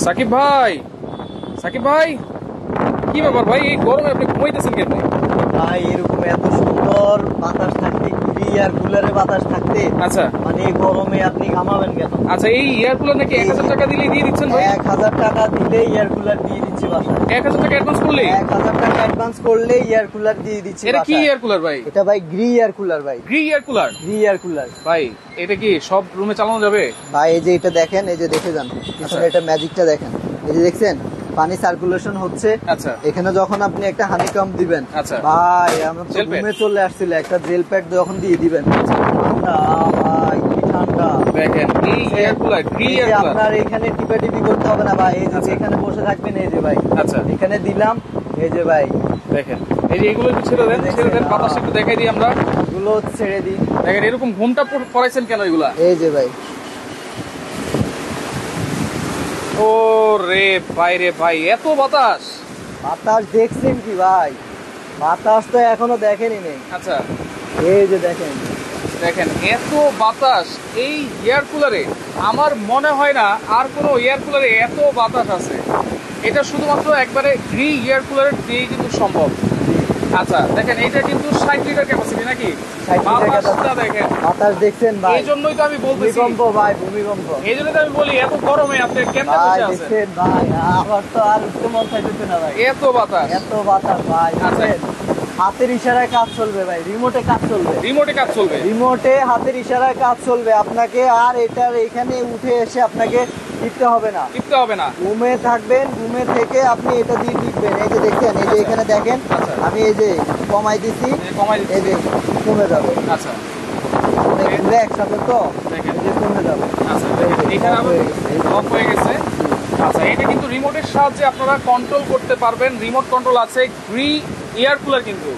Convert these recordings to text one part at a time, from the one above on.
সাকিব ভাই, সাকিব ভাই, কি ব্যাপার ভাই? এই গরমে আপনি ঘুমাইতেছেন কেন? ভাই এরকম এত সুন্দর বাতাস থাকতে, এয়ার কুলারে বাতাস থাকতে, আচ্ছা মানে এই গরমে আপনি ঘামাবেন কেন? আচ্ছা, এই এয়ার কুলার নাকি 1000 টাকা দিলে দিয়ে দিচ্ছেন ভাই? 1000 টাকা দিলে এয়ার কুলার দিয়ে দিচ্ছি বাসায়। 1000 টাকা অ্যাডভান্স করলে? 1000 টাকা অ্যাডভান্স করলে এয়ার কুলার দিয়ে দিচ্ছি এটা কি বাসায়। এয়ার কুলার ভাই? এটা ভাই গ্রি এয়ার কুলার ভাই। Gree air cooler? Gree air cooler ভাই এটা কি সব রুমে চালানো যাবে? ভাই এই যে এটা দেখেন, এই যে দেখে যান পিছনে এটা ম্যাজিকটা দেখেন, এই যে দেখছেন পানি সার্কুলেশন হচ্ছে। আচ্ছা এখানে যখন আপনি একটা হানিকম দিবেন, আচ্ছা ভাই আমার তো জেল প্যাড? রুমে চলে আসছিল, একটা জেল প্যাড যখন দিয়ে দিবেন, ঠান্ডা ভাই, কি ঠান্ডা। দেখেন এই এয়ার কুলার, গ্রি এই যে এয়ার কুলার। আপনার এখানে টিপাটিপি করতে হবে না ভাই, এই যে আচ্ছা। এখানে বসে থাকবেন, এই যে ভাই আচ্ছা এখানে দিলাম, এই যে ভাই দেখেন এই যে এগুলো একটু ছেড়ে দেন, ছেড়ে দেন, বাতাস একটু দেখাই দিই আমরা। গুলো ছেড়ে দিন, দেখেন এরকম ঘুমটা পড়াইছেন কেন এগুলা? এই যে ভাই ও রে ভাই, রে ভাই, এত বাতাস! বাতাস দেখছেন কি ভাই? বাতাস তো এখনো দেখেনি নেই, আচ্ছা এই যে দেখেন। দেখেন এত বাতাস এই এয়ার কুলারে, আমার মনে হয় না আর কোনো এয়ার কুলারে এত বাতাস আছে। এটা শুধুমাত্র একবারে গ্রি এয়ার কুলারের দিয়েই কিন্তু সম্ভব। আচ্ছা দেখেন এটা কিন্তু 60 লিটার ক্যাপাসিটি নাকি? 60 লিটার বাতাসটা দেখেন, বাতাস দেখছেন ভাই? এই জন্যই তো আমি বলতেছি, ভূমিকম্প ভাই, ভূমিকম্প এই জন্যই তো আমি বলি এত গরমে আপনি কেমনে ভাই, বসে আছেন? দেখছেন ভাই? আমার তো আর উঠতে মন চাইতেছে না ভাই, এত বাতাস! এত বাতাস ভাই। আচ্ছা। দেখছেন? হাতের ইশারায় কাজ চলবে ভাই, রিমোটে কাজ চলবে, রিমোটে কাজ চলবে? রিমোটে হাতের ইশারায় কাজ চলবে। আপনাকে আর এটার এখানে উঠে এসে আপনাকে টিপতে হবে না, টিপতে হবে না? রুমে থাকবেন, রুমে থেকে আপনি এটা দিয়ে টিপবেন। এই যে দেখছেন, এই যে এখানে দেখেন, আচ্ছা। আমি এই যে কমাই দিছি, কমাই এই দিচ্ছি। যে কমে যাবে, আচ্ছা অনেকগুলো একসাথে তো, দেখেন। এই যে কমে যাবে। আচ্ছা দেখেন এখানে আবার অফ হয়ে গেছে। আচ্ছা এটা কিন্তু রিমোটের সাহায্যে আপনারা কন্ট্রোল করতে পারবেন, রিমোট কন্ট্রোল আছে। গ্রি এয়ার কুলার কিন্তু,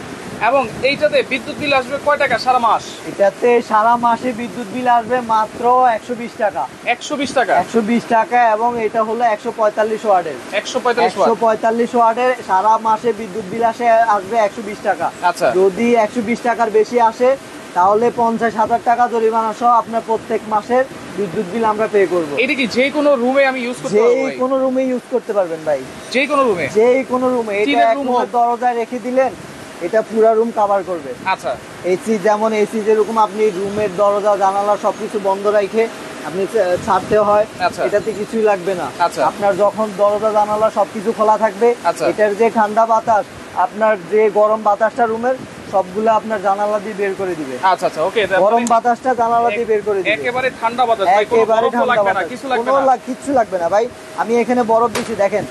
এবং এইটাতে বিদ্যুৎ বিল আসবে কয় টাকা সারা মাস? এটাতে সারা মাসে বিদ্যুৎ বিল আসবে মাত্র 120 টাকা। 120 টাকা? 120 টাকা, এবং এটা হলো 145 ওয়াটের। 145 ওয়াট? 145 ওয়াটের সারা মাসে বিদ্যুৎ বিল আসবে 120 টাকা। আচ্ছা যদি 120 টাকার বেশি আসে তাহলে 50,000 টাকা জরিমানা সহ আপনার প্রত্যেক মাসের বিদ্যুৎ বিল আমরা পে করবো। এটা কি যে কোনো রুমে আমি ইউজ করতে যে পারবো ভাই? কোনো রুমে ইউজ করতে পারবেন ভাই, যে কোনো রুমে? যে কোনো রুমে। এটা টিনের এক room রুমের হোক? দরজায় রেখে দিলেন, এটা পুরা রুম কভার করবে। আচ্ছা এসি যেমন, এসি যেরকম আপনি রুমের দরজা জানালা সবকিছু বন্ধ রাখে আপনি ছাড়তে হয়, আচ্ছা। এটাতে কিছুই লাগবে না। আচ্ছা। আপনার যখন দরজা জানালা সবকিছু খোলা থাকবে, আচ্ছা। এটার যে ঠান্ডা বাতাস, আপনার যে গরম বাতাসটা রুমের সবগুলো আপনার জানালা দিয়ে বের করে দিবে। আচ্ছা আচ্ছা ওকে। গরম বাতাসটা জানালা দিয়ে বের করে দিবে, একেবারে ঠান্ডা বাতাস ভাই, কোনো একেবারে বরফও ঠান্ডা লাগবে না, বাতাস, কিছু লাগবে কোনো না? কিচ্ছু লাগবে না ভাই। আমি এখানে বরফ দিছি, দেখেন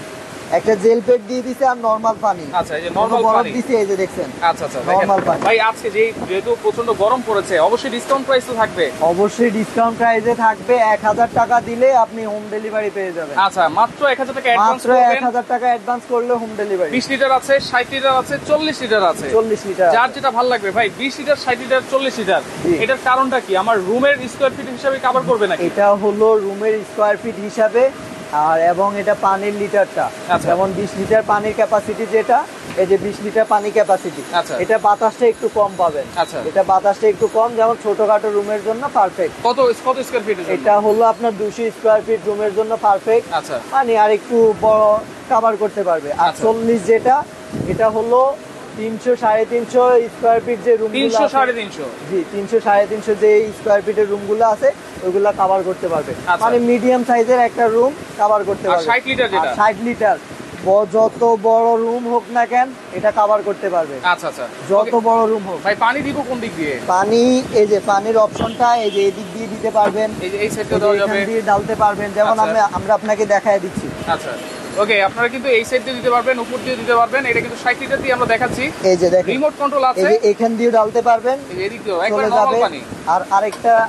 একটা জেল প্যাড দিয়ে দিছে আর নরমাল পানি। আচ্ছা এই যে নরমাল বরফ পানি দিছি, এই যে দেখছেন আচ্ছা আচ্ছা দেখেন নরমাল পানি। ভাই আজকে যেহেতু প্রচন্ড গরম পড়েছে, অবশ্যই ডিসকাউন্ট প্রাইস তো থাকবে? অবশ্যই ডিসকাউন্ট প্রাইসে থাকবে। 1000 টাকা দিলে আপনি হোম ডেলিভারি পেয়ে যাবেন। আচ্ছা মাত্র 1000 টাকা অ্যাডভান্স মাত্র করবেন। 1000 টাকা অ্যাডভান্স করলে হোম ডেলিভারি। 20 লিটার আছে, 60 লিটার আছে, 40 লিটার আছে। 40 লিটার যার যেটা ভালো লাগবে ভাই, 20 লিটার, 60 লিটার, 40 লিটার। জি। এটার কারণটা কি? আমার রুমের স্কয়ার ফিট হিসাবে কভার করবে নাকি? এটা হলো রুমের স্কয়ার ফিট হিসাবে, আর এবং এটা পানির লিটারটা, আচ্ছা। যেমন 20 লিটার পানির ক্যাপাসিটি যেটা, এই যে 20 লিটার পানি ক্যাপাসিটি, আচ্ছা। এটা বাতাসটা একটু কম পাবেন। আচ্ছা। এটা বাতাসটা একটু কম, যেমন ছোটখাটো রুমের জন্য পারফেক্ট। কত স্কয়ার ফিট? এটা হলো আপনার 200 স্কয়ার ফিট রুমের জন্য পারফেক্ট। আচ্ছা মানে আর একটু বড় কভার করতে পারবে। আর আচ্ছা। 40 যেটা, এটা হলো 300 350 স্কয়ার ফিট যে রুম, 300 350? জি 300 350 যে স্কয়ার ফিটের রুমগুলো আছে ওইগুলা কভার করতে পারবে। আচ্ছা। মানে মিডিয়াম সাইজের একটা রুম কভার করতে আর পারবে। 60 লিটার যেটা? 60 লিটার যত বড় রুম হোক না কেন এটা কভার করতে পারবে, আচ্ছা আচ্ছা যত বড় রুম হোক। ভাই পানি দিব কোন দিক দিয়ে? পানি এই যে পানির অপশনটা, এই যে এদিক দিয়ে দিতে পারবেন, এই যে এই সাইডে এই যে দেওয়া এখান যাবে? দিয়ে ডালতে পারবেন, যেমন আচ্ছা। আমরা আপনাকে দেখায় দিচ্ছি। আচ্ছা ওকে, আপনারা কিন্তু এই সাইড দিয়ে দিতে পারবেন, উপর দিয়ে দিতে পারবেন। এটা কিন্তু 60 লিটার দিয়ে আমরা দেখাচ্ছি। এই যে দেখেন রিমোট কন্ট্রোল এই আছে, যে এখান দিয়ে ডালতে পারবেন, এই যে এদিক দিয়েও একবার চলে নরমাল যাবে। পানি। আর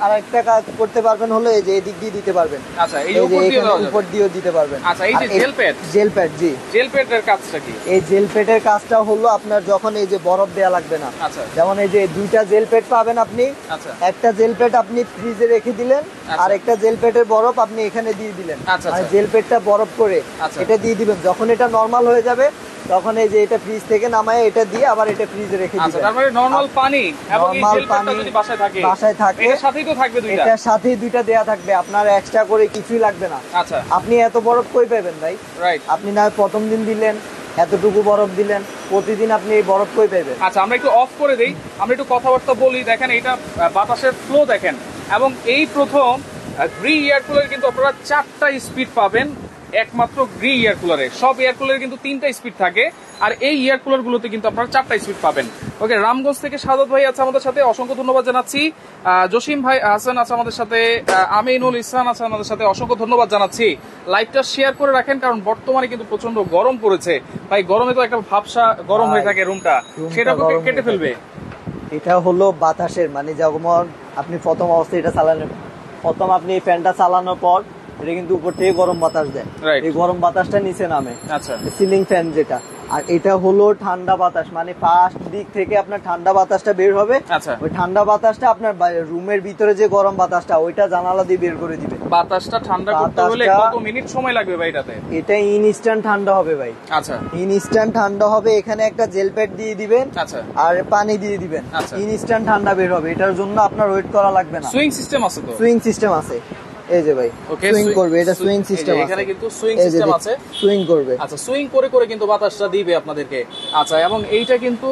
আরেকটা কাজ করতে পারবেন হলো এই যে এদিক দিয়ে দিতে পারবেন, আচ্ছা এই এই যে যে উপর দিয়ে এখানে দেওয়া যাবে? উপর দিয়েও দিতে পারবেন। আচ্ছা এই যে আর জেল প্যাড? জেল প্যাড, জি জেল প্যাডের কাজটা কি? এই জেল প্যাডের কাজটা হলো আপনার যখন এই যে বরফ দেয়া লাগবে না, আচ্ছা যেমন এই যে দুইটা জেল প্যাড পাবেন আপনি, আচ্ছা একটা জেল প্যাড আপনি ফ্রিজে রেখে দিলেন, আচ্ছা। আর একটা জেল প্যাডের বরফ আপনি এখানে দিয়ে দিলেন। আচ্ছা, মানে আচ্ছা। জেল প্যাডটা বরফ করে আচ্ছা। এটা দিয়ে দিবেন, যখন এটা নরমাল হয়ে যাবে তখন এই যে এটা ফ্রিজ থেকে নামায় এটা দিয়ে আবার এটা ফ্রিজে রেখে আচ্ছা, দিবেন। তার মানে নরমাল পানি এবং এই নরমাল জেল প্যাডটা পানি যদি বাসায় থাকে, বাসায় থাকে, এটার সাথেই তো থাকবে দুইটা। এটার সাথেই দুইটা দেয়া থাকবে, আপনার এক্সট্রা করে কিছুই লাগবে না। আচ্ছা, আপনি এত বরফ কই পাবেন ভাই? রাইট। আপনি না প্রথম দিন দিলেন এতটুকু বরফ দিলেন, প্রতিদিন আপনি এই বরফ কই পাবেন? আচ্ছা, আমরা একটু অফ করে দেই, আমরা একটু কথাবার্তা বলি। দেখেন এটা বাতাসের ফ্লো দেখেন, এবং এই প্রথম গ্রি এয়ার কুলার কিন্তু আপনারা 4টা স্পিড পাবেন একমাত্র গ্রি এয়ার কুলারে। সব এয়ার কুলারে কিন্তু 3টা স্পিড থাকে, আর এই এয়ার কুলার গুলোতে কিন্তু আপনারা 4টা স্পিড পাবেন। ওকে, রামগঞ্জ থেকে সাদত ভাই আছে আমাদের সাথে, অসংখ্য ধন্যবাদ জানাচ্ছি। জসিম ভাই হাসান আছে আমাদের সাথে, আমিনুল ইসলাম আছে আমাদের সাথে, অসংখ্য ধন্যবাদ জানাচ্ছি। লাইভটা শেয়ার করে রাখেন, কারণ বর্তমানে কিন্তু প্রচন্ড গরম পড়েছে ভাই। গরমে তো একটা ভাবসা গরম হয়ে থাকে রুমটা, সেটা কেটে ফেলবে। এটা হলো বাতাসের, মানে যখন আপনি প্রথম অবস্থায় এটা চালানোর, প্রথম আপনি এই ফ্যানটা চালানোর পর এটা কিন্তু উপর থেকে গরম বাতাস দেয়, এই গরম বাতাসটা নিচে নামে। আচ্ছা, সিলিং ফ্যান যেটা, আর এটা হলো ঠান্ডা বাতাস, মানে ফার্স্ট দিক থেকে আপনার ঠান্ডা বাতাসটা বের হবে। আচ্ছা, ওই ঠান্ডা বাতাসটা আপনার রুমের ভিতরে যে গরম বাতাসটা ওইটা জানালা দিয়ে বের করে দিবে। বাতাসটা ঠান্ডা করতে হলে কত মিনিট সময় লাগবে ভাই এটাতে? এটা ইনস্ট্যান্ট ঠান্ডা হবে ভাই। আচ্ছা, ইনস্ট্যান্ট ঠান্ডা হবে। এখানে একটা জেল প্যাড দিয়ে দিবেন, আচ্ছা, আর পানি দিয়ে দিবেন, ইনস্ট্যান্ট ঠান্ডা বের হবে। এটার জন্য আপনার ওয়েট করা লাগবে না। সুইং সিস্টেম আছে তো? সুইং সিস্টেম আছে, এই যে ভাই সুইং করবে, এটা সুইং সিস্টেম আছে, এখানে কিন্তু সুইং সিস্টেম আছে, সুইং করবে। আচ্ছা, সুইং করে করে কিন্তু বাতাসটা দিবে আপনাদেরকে। আচ্ছা, এবং এইটা কিন্তু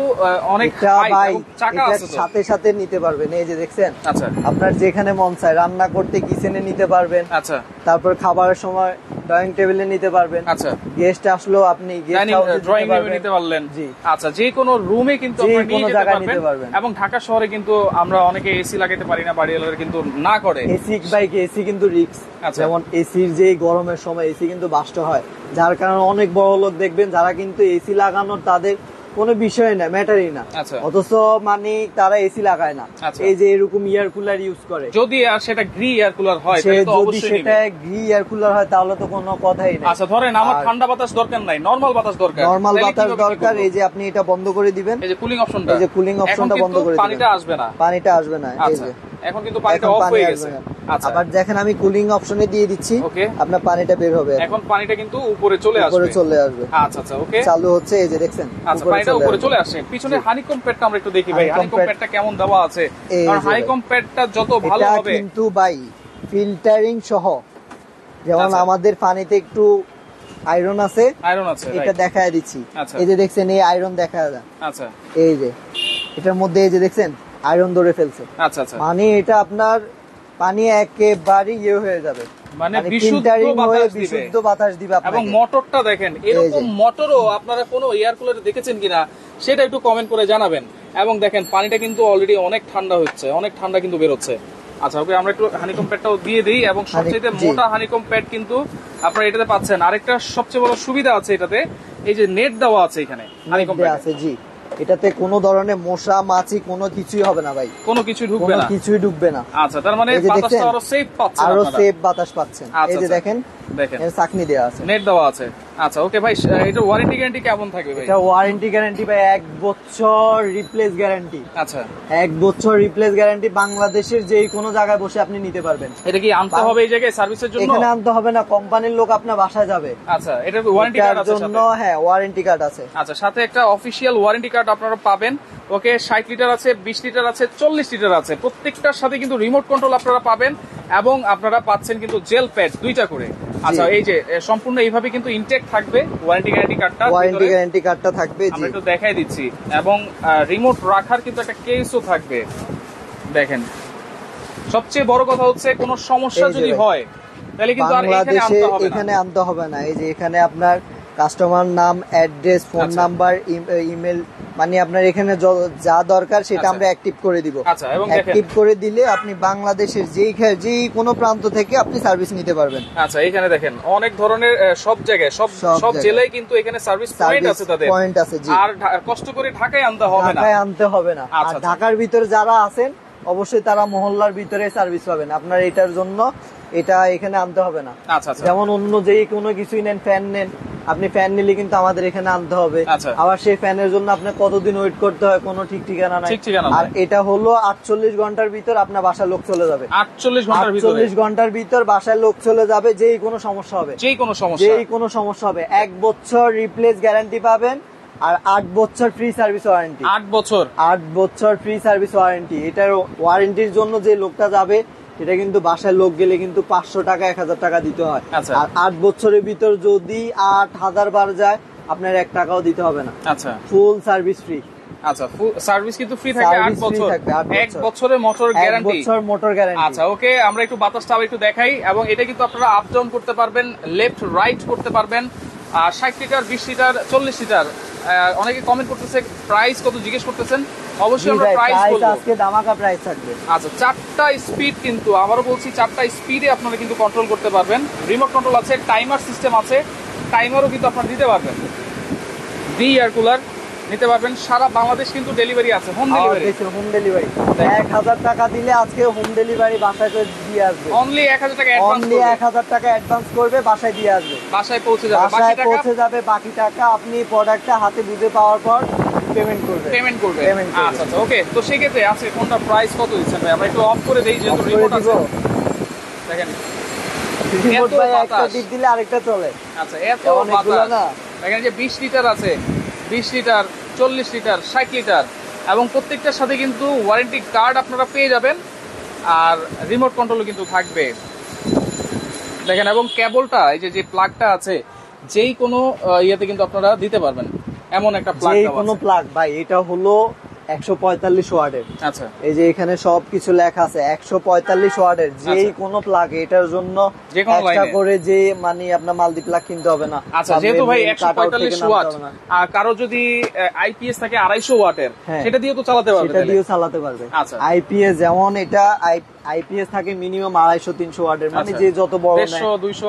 অনেক হাই এবং চাকা আছে তো, সাথে সাথে নিতে পারবেন। এই যে দেখছেন, আচ্ছা, আপনার যেখানে মন চায় রান্না করতে কিচেনে নিতে পারবেন, আচ্ছা, তারপর খাবারের সময় ড্রয়িং টেবিলে নিতে পারবেন, আচ্ছা, গেস্ট আসলো আপনি ড্রয়িং রুমে নিতে পারলেন। জি, আচ্ছা, যে কোনো রুমে কিন্তু আপনারা নিয়ে যেতে পারবেন। এবং ঢাকা শহরে কিন্তু আমরা অনেকে এসি লাগাতে পারি না, বাড়িওয়ালারা কিন্তু না করে। এসি বাইক, এসি কিন্তু রিস্ক। যেমন এসির যে গরমের সময় এসি কিন্তু বাস্ট হয়, যার কারণে অনেক বড় লোক দেখবেন যারা কিন্তু এসি লাগানোর তাদের কোনো বিষয় না, ম্যাটারই না, অথচ মানে তারা এসি লাগায় না। এই যে এরকম এয়ার কুলার ইউজ করে, যদি আর সেটা গ্রি এয়ার কুলার হয়, যদি সেটা গ্রি এয়ার কুলার হয় তাহলে তো কোনো কথাই নেই। আচ্ছা, ধরেন আমার ঠান্ডা বাতাস দরকার নাই, নরমাল বাতাস দরকার, নরমাল বাতাস দরকার। এই যে আপনি এটা বন্ধ করে দিবেন, এই যে কুলিং অপশনটা, এই যে কুলিং অপশনটা বন্ধ করে দিবেন, পানিটা আসবে না, পানিটা আসবে না। এই যে এখন কিন্তু পানিটা অফ হয়ে গেছে। আচ্ছা, আবার দেখেন আমি কুলিং অপশনে দিয়ে দিচ্ছি, ওকে, আপনার পানিটা বের হবে, এখন পানিটা কিন্তু উপরে চলে আসবে, উপরে চলে আসবে। আচ্ছা, আচ্ছা, ওকে, চালু হচ্ছে, এই যে দেখছেন, আচ্ছা, পানিটা উপরে চলে আসছে। পিছনে হানিকম প্যাডটা আমরা একটু দেখি ভাই, হানিকম প্যাডটা কেমন দেওয়া আছে, কারণ হানিকম প্যাডটা যত ভালো হবে কিন্তু ভাই ফিল্টারিং সহ, যেমন আমাদের পানিতে একটু আয়রন আছে, এটা দেখায় দিচ্ছি। এই যে দেখছেন, এই আয়রন দেখা যায়, আচ্ছা, এই যে এটার মধ্যে এই যে দেখছেন আয়রন ধরে ফেলছে। আচ্ছা, আচ্ছা, মানে এটা আপনার পানি একেবারে ইয়ে হয়ে যাবে, মানে বিশুদ্ধ বাতাস দিবে। এবং মোটরটা দেখেন, এরকম মোটরও আপনারা কোনো এয়ার কুলারে দেখেছেন কিনা সেটা একটু কমেন্ট করে জানাবেন। এবং দেখেন পানিটা কিন্তু অলরেডি অনেক ঠান্ডা হচ্ছে, অনেক ঠান্ডা কিন্তু বেরোচ্ছে। আচ্ছা, ওকে, আমরা একটু হানিকম প্যাডটাও দিয়ে দিই, এবং সবচেয়ে মোটা হানিকম প্যাড কিন্তু আপনারা এটাতে পাচ্ছেন। আরেকটা সবচেয়ে বড় সুবিধা আছে এটাতে, এই যে নেট দেওয়া আছে এখানে, হানিকম প্যাড আছে। জি, এটাতে কোনো ধরনের মশা মাছি কোনো কিছুই হবে না ভাই, কোনো কিছু ঢুকবে না, কিছুই ঢুকবে না। আচ্ছা, তার মানে বাতাসটা আরো সেফ পাচ্ছেন, আরো সেফ বাতাস পাচ্ছেন। এই যে দেখেন, এর চাকনি দেওয়া আছে, নেট দেওয়া আছে। আচ্ছা, ওকে ভাই, এটা ওয়ারেন্টি গ্যারান্টি কেমন থাকবে ভাই? এটা ওয়ারেন্টি গ্যারান্টি ভাই 1 বছর রিপ্লেস গ্যারান্টি। আচ্ছা, 1 বছর রিপ্লেস গ্যারান্টি, বাংলাদেশের যেই কোনো জায়গায় বসে আপনি নিতে পারবেন। এটা কি আনতে হবে এই জায়গায় সার্ভিসের জন্য? এখানে আনতে হবে না, কোম্পানির লোক আপনার বাসায় যাবে। আচ্ছা, এটা ওয়ারেন্টি কার্ড আছে জন্য? হ্যাঁ, ওয়ারেন্টি কার্ড আছে। আচ্ছা, সাথে একটা অফিশিয়াল ওয়ারেন্টি কার্ড আপনারা পাবেন। ওকে, 60 লিটার আছে, 20 লিটার আছে, 40 লিটার আছে, প্রত্যেকটার সাথে কিন্তু রিমোট কন্ট্রোল আপনারা পাবেন, এবং আপনারা পাচ্ছেন কিন্তু জেল প্যাড 2টা করে। আচ্ছা, এই যে সম্পূর্ণ এইভাবে কিন্তু ইনটেক থাকবে ওয়ারেন্টি গ্যারান্টি কার্ডটা, ওয়ারেন্টি গ্যারান্টি কার্ডটা থাকবে। আমরা একটু দেখাই দিচ্ছি, এবং রিমোট রাখার কিন্তু একটা কেসও থাকবে। দেখেন, সবচেয়ে বড় কথা হচ্ছে কোনো সমস্যা যদি হয় তাহলে কিন্তু আর এখানে আনতে হবে না। এই যে এখানে আপনার কাস্টমার নাম, অ্যাড্রেস, ফোন নাম্বার, ইমেল, মানে আপনার এখানে যা দরকার সেটা আমরা অ্যাক্টিভ করে দিব। আচ্ছা, এবং অ্যাক্টিভ করে দিলে আপনি বাংলাদেশের যেই কোনো প্রান্ত থেকে আপনি সার্ভিস নিতে পারবেন। আচ্ছা, এখানে দেখেন অনেক ধরনের সব জায়গায় সব জেলায় কিন্তু এখানে সার্ভিস পয়েন্ট আছে, তাদের পয়েন্ট আছে। জি, আর কষ্ট করে ঢাকায় আনতে হবে না, ঢাকায় আনতে হবে না। আর ঢাকার ভিতরে যারা আছেন অবশ্যই তারা মহল্লার ভিতরে সার্ভিস পাবেন। আপনার এটার জন্য এটা এখানে আনতে হবে না। আচ্ছা, যেমন অন্য যেই কোনো কিছুই নেন, ফ্যান নেন, আপনি ফ্যান নিলে কিন্তু আমাদের এখানে আনতে হবে, আবার সেই ফ্যানের জন্য আপনার কতদিন ওয়েট করতে হয় কোনো ঠিক ঠিকানা নাই। আর এটা হলো 48 ঘন্টার ভিতর আপনার বাসায় লোক চলে যাবে। 48 ঘন্টার ভিতর বাসায় লোক চলে যাবে, যেই কোনো সমস্যা হবে, যেই কোনো সমস্যা হবে 1 বছর রিপ্লেস গ্যারান্টি পাবেন, আর 8 বছর ফ্রি সার্ভিস ওয়ারেন্টি। 8 বছর ফ্রি সার্ভিস ওয়ারেন্টি। এটার ওয়ারেন্টির জন্য যে লোকটা যাবে এটা কিন্তু বাসায় লোক গেলে কিন্তু 500 টাকা 1000 টাকা দিতে হয়। আর 8 বছরের ভিতর যদি 8000 বার যায় আপনার 1 টাকাও দিতে হবে না। আচ্ছা, ফুল সার্ভিস ফ্রি। আচ্ছা, ফুল সার্ভিস কিন্তু ফ্রি থাকে 8 বছর, 1 বছরের মোটর গ্যারান্টি। 1 বছর মোটর গ্যারান্টি। আচ্ছা, ওকে, আমরা একটু বাতাসটা আবার একটু দেখাই। এবং এটা কিন্তু আপনারা আপ ডাউন করতে পারবেন, লেফট রাইট করতে পারবেন। 60 লিটার, 20 লিটার, 40 লিটার। অনেকে কমেন্ট করতেছে প্রাইস কত জিজ্ঞেস করতেছেন, অবশ্যই আমরা প্রাইস বলবো। আজকে ধামাকা প্রাইস থাকবে। আচ্ছা, 4টা স্পিড, কিন্তু আবারও বলছি 4টা স্পিডে আপনারা কিন্তু কন্ট্রোল করতে পারবেন। রিমোট কন্ট্রোল আছে, টাইমার সিস্টেম আছে, টাইমারও কিন্তু আপনারা দিতে পারবেন। ডি এয়ার কুলার নিতে পারবেন, সারা বাংলাদেশ কিন্তু ডেলিভারি আছে, হোম ডেলিভারি। হোম ডেলিভারি 1000 টাকা দিলে আজকে হোম ডেলিভারি বাসায় দিয়ে আসবে। অনলি 1000 টাকা অ্যাডভান্স, অনলি 1000 টাকা অ্যাডভান্স করবে, বাসায় দিয়ে আসবে, বাসায় পৌঁছে যাবে। বাসায় পৌঁছে যাবে, বাকি টাকা আপনি প্রোডাক্টটা হাতে বুঝে পাওয়ার পর পেমেন্ট করবে। আচ্ছা, ওকে। তো সেই ক্ষেত্রে আজকে কোনটা প্রাইস কত দিচ্ছেন ভাই? আমরা একটু অফ করে দেই, যেহেতু রিমোট আছে। দেখেন, রিমোট ভাই একটা দিক দিলে আরেকটা চলে। আচ্ছা, এত বাতাস না। দেখেন যে 20 লিটার আছে, 20 লিটার, 40 লিটার, 60 লিটার, এবং প্রত্যেকটার সাথে কিন্তু ওয়ারেন্টি কার্ড আপনারা পেয়ে যাবেন, আর রিমোট কন্ট্রোলও কিন্তু থাকবে। দেখেন, এবং কেবলটা, এই যে প্লাগটা আছে, যেই কোনো ইয়েতে কিন্তু আপনারা দিতে পারবেন, এমন একটা প্লাগ। যেই কোনো প্লাগ ভাই, এটা হলো 145 ওয়াটের। আচ্ছা, এই যে এখানে সবকিছু লেখা আছে 145 ওয়াটের, যেই কোনো প্লাগ। এটার জন্য একটা করে যে মানে আপনার মাল্টি প্লাগ কিনতে হবে না। আচ্ছা, যেহেতু ভাই 145 ওয়াট, আর কারো যদি আইপিএস থাকে 250 ওয়াটের, সেটা দিয়ে তো চালাতে পারবে, সেটা দিয়েও চালাতে পারবে। আচ্ছা, আইপিএস যেমন এটা আইপিএস থাকে মিনিমাম 250-300 ওয়াটের, মানে যে যত বড় 150, 200,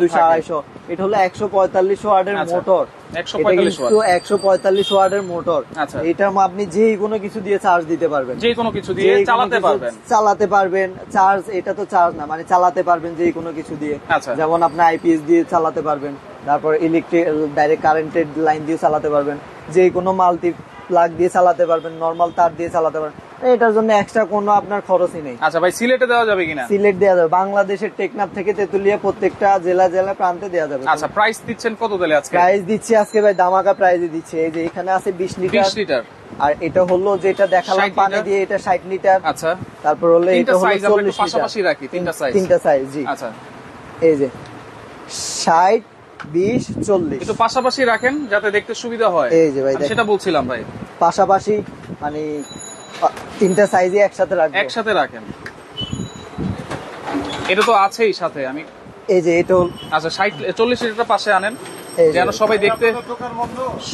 250, এটা হলো 145 ওয়াটের মোটর। 145 ওয়াটের মোটর। এটা আপনি যে কোনো কিছু দিয়ে চার্জ দিতে পারবেন, যে কোনো কিছু দিয়ে চালাতে পারবেন। চার্জ, এটা তো চার্জ না, মানে চালাতে পারবেন যে কোনো কিছু দিয়ে। যেমন আপনি আইপিএস দিয়ে চালাতে পারবেন, তারপর ইলেকট্রিক ডাইরেক্ট কারেন্টের লাইন দিয়ে চালাতে পারবেন, যে কোনো মাল্টি প্লাগ দিয়ে চালাতে পারবেন, নরমাল তার দিয়ে চালাতে পারবেন। এটার জন্য এক্সট্রা কোনো আপনার খরচই নেই। আচ্ছা ভাই, সিলেটে দেওয়া যাবে কিনা? সিলেট দেওয়া যাবে, বাংলাদেশের টেকনাফ থেকে তেতুলিয়া প্রত্যেকটা জেলা প্রান্তে দেওয়া যাবে। আচ্ছা, প্রাইস দিচ্ছেন কত দিলে আজকে? প্রাইস দিচ্ছি আজকে ভাই ধামাকা প্রাইসে দিচ্ছি। এই যে এখানে আছে 20 লিটার, আর এটা হলো যেটা দেখালাম পানি দিয়ে, এটা 60 লিটার। আচ্ছা, তারপর হলো এটা হলো 40 লিটার। পাশাপাশি রাখি তিনটা সাইজ। জি, আচ্ছা, এই যে 60, 20, 40 একটু পাশাপাশি রাখেন যাতে দেখতে সুবিধা হয়। এই যে ভাই, সেটা বলছিলাম ভাই, পাশাপাশি মানে তিনটা সাইজে একসাথে রাখেন। এটা তো আছেই সাথে। আমি এই যে এটা, আচ্ছা, 40 লিটার পাশে আনেন যেন সবাই দেখতে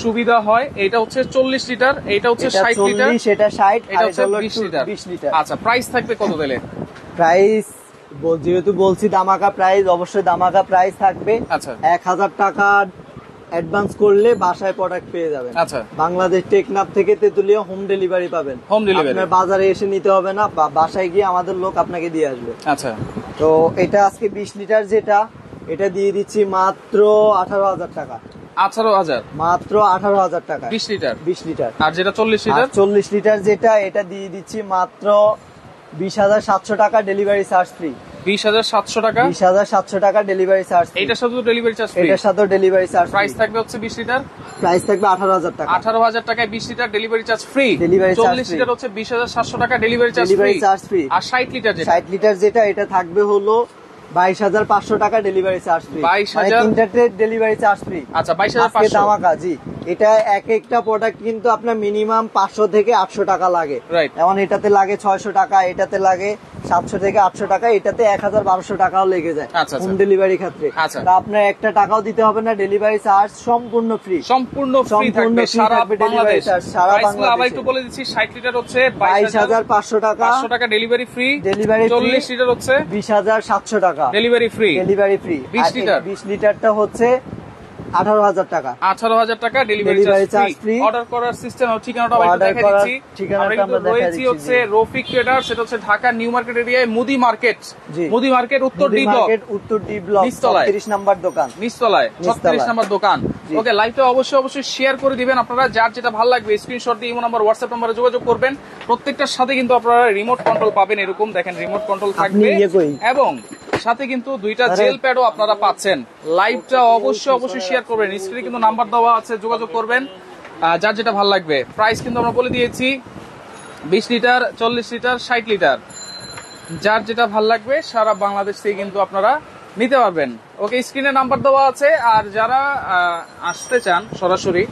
সুবিধা হয়। এটা হচ্ছে 40 লিটার, এটা হচ্ছে 60 লিটার, সেটা 60, এটা হচ্ছে 20 লিটার। আচ্ছা, প্রাইস থাকবে কত দিলে? প্রাইস যেহেতু বলছি ধামাকা প্রাইস, অবশ্যই ধামাকা প্রাইস থাকবে। আচ্ছা, 1000 টাকা অ্যাডভান্স করলে বাসায় প্রোডাক্ট পেয়ে যাবেন। আচ্ছা, বাংলাদেশ টেকনাফ থেকে তেতুলিয়া হোম ডেলিভারি পাবেন। হোম ডেলিভারি, আপনার বাজারে এসে নিতে হবে না, বাসায় গিয়ে আমাদের লোক আপনাকে দিয়ে আসবে। আচ্ছা, তো এটা আজকে 20 লিটার যেটা, এটা দিয়ে দিচ্ছি মাত্র 18,000 টাকা। 18,000, মাত্র 18,000 টাকা 20 লিটার। 20 লিটার। আর যেটা 40 লিটার, 40 লিটার যেটা, এটা দিয়ে দিচ্ছি মাত্র 20,700 টাকা ডেলিভারি চার্জ ফ্রি। 20,700 টাকা, 20,700 টাকা ডেলিভারি চার্জ। এটার সাথে ডেলিভারি চার্জ ফ্রি, এটার সাথে ডেলিভারি চার্জ। প্রাইস থাকবে হচ্ছে 20 লিটার, প্রাইস থাকবে 18,000 টাকা। 18,000 টাকায় 20 litre delivery charge free. 40 litre হচ্ছে 20,700 টাকা ডেলিভারি চার্জ ফ্রি। আর 60 লিটার যেটা, 60 লিটার যেটা, এটা থাকবে হলো 22,500 টাকা ডেলিভারি চার্জ ফ্রি। 22,000 তিনটাতে ডেলিভারি চার্জ ফ্রি। আচ্ছা, 22,500 ধামাকা। জি, এটা এক একটা প্রোডাক্ট কিন্তু আপনার মিনিমাম 500 থেকে 800 টাকা লাগে। যেমন এটাতে লাগে 600 টাকা, এটাতে লাগে 700 থেকে 800 টাকা, এটাতে 1000-1200 টাকাও লেগে যায় হোম ডেলিভারি ক্ষেত্রে। তা আপনার একটা টাকাও দিতে হবে না, ডেলিভারি চার্জ সম্পূর্ণ ফ্রি। সম্পূর্ণ ফ্রি থাকবে সারা বাংলাদেশ। সারা বাংলাদেশ। আবার একটু বলে দিচ্ছি, 60 লিটার হচ্ছে 22,500 টাকা, 500 টাকা ডেলিভারি ফ্রি। 40 লিটার হচ্ছে 20,700 টাকা ডেলিভারি ফ্রি। 20 লিটার। 20 লিটারটা হচ্ছে 18,000 টাকা। 18,000 টাকা ডেলিভারি চার্জ ফ্রি। অর্ডার করার সিস্টেম ও ঠিকানাটা আমরা দেখাই দিচ্ছি। ঠিকানাটা আমরা দেখাই দিচ্ছি হচ্ছে রফিক ট্রেডার্স, সেটা হচ্ছে ঢাকা নিউ মার্কেট এরিয়ায় মুদি মার্কেট। মুদি মার্কেট উত্তর ডি ব্লক, উত্তর ডি ব্লক 36 নাম্বার দোকান, নিচতলায় 36 নাম্বার দোকান। ওকে, লাইভটা অবশ্যই শেয়ার করে দিবেন। আপনারা যার যেটা ভালো লাগবে স্ক্রিনশট দিয়ে ইমো নাম্বার হোয়াটসঅ্যাপ নম্বরে যোগাযোগ করবেন। প্রত্যেকটার সাথে কিন্তু আপনারা রিমোট কন্ট্রোল পাবেন, এরকম দেখেন রিমোট কন্ট্রোল থাকবে এবং সাথে কিন্তু দুইটা জেল প্যাডও আপনারা পাচ্ছেন। লাইভটা অবশ্যই শেয়ার করবেন। স্ক্রিনে কিন্তু নাম্বার দেওয়া আছে, যোগাযোগ করবেন যার যেটা ভালো লাগবে। প্রাইস কিন্তু আমরা বলে দিয়েছি 20 লিটার, 40 লিটার, 60 লিটার, যার যেটা ভালো লাগবে সারা বাংলাদেশ থেকে কিন্তু আপনারা নিতে পারবেন। ওকে, স্ক্রিনে নাম্বার দেওয়া আছে। আর যারা আসতে চান সরাসরি,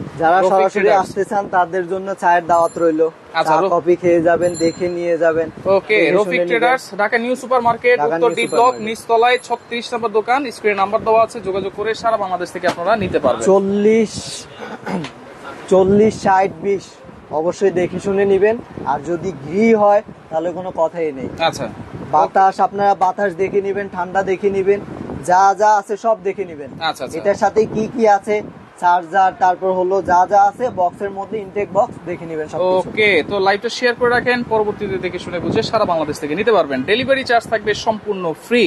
আসতে চান তাদের জন্য চায়ের দাওয়াত রইলো। আচ্ছা, কফি খেয়ে যাবেন, দেখে নিয়ে যাবেন। Okay, Rafiq traders, Dhaka new super market, উত্তর ডি ব্লক, নিচতলায় 36 নম্বর দোকান। স্ক্রিনে নাম্বার দেওয়া আছে, যোগাযোগ করে সারা বাংলাদেশ থেকে আপনারা নিতে পারবেন। 40, 60, 20 অবশ্যই দেখে শুনে নিবেন। আর যদি ঘি হয় তাহলে কোনো কথাই নেই। আচ্ছা, বাতাস, আপনারা বাতাস দেখে নিবেন, ঠান্ডা দেখে নিবেন, যা আছে সব দেখে নিবেন। আচ্ছা, এটার সাথে কি আছে, চার্জার, তারপর হলো যা আছে বক্সের মধ্যে, ইনটেক বক্স দেখে নিবেন সব। ওকে, তো লাইভটা শেয়ার করে রাখেন, পরবর্তীতে দেখে শুনে বুঝে সারা বাংলাদেশ থেকে নিতে পারবেন। ডেলিভারি চার্জ থাকবে সম্পূর্ণ ফ্রি।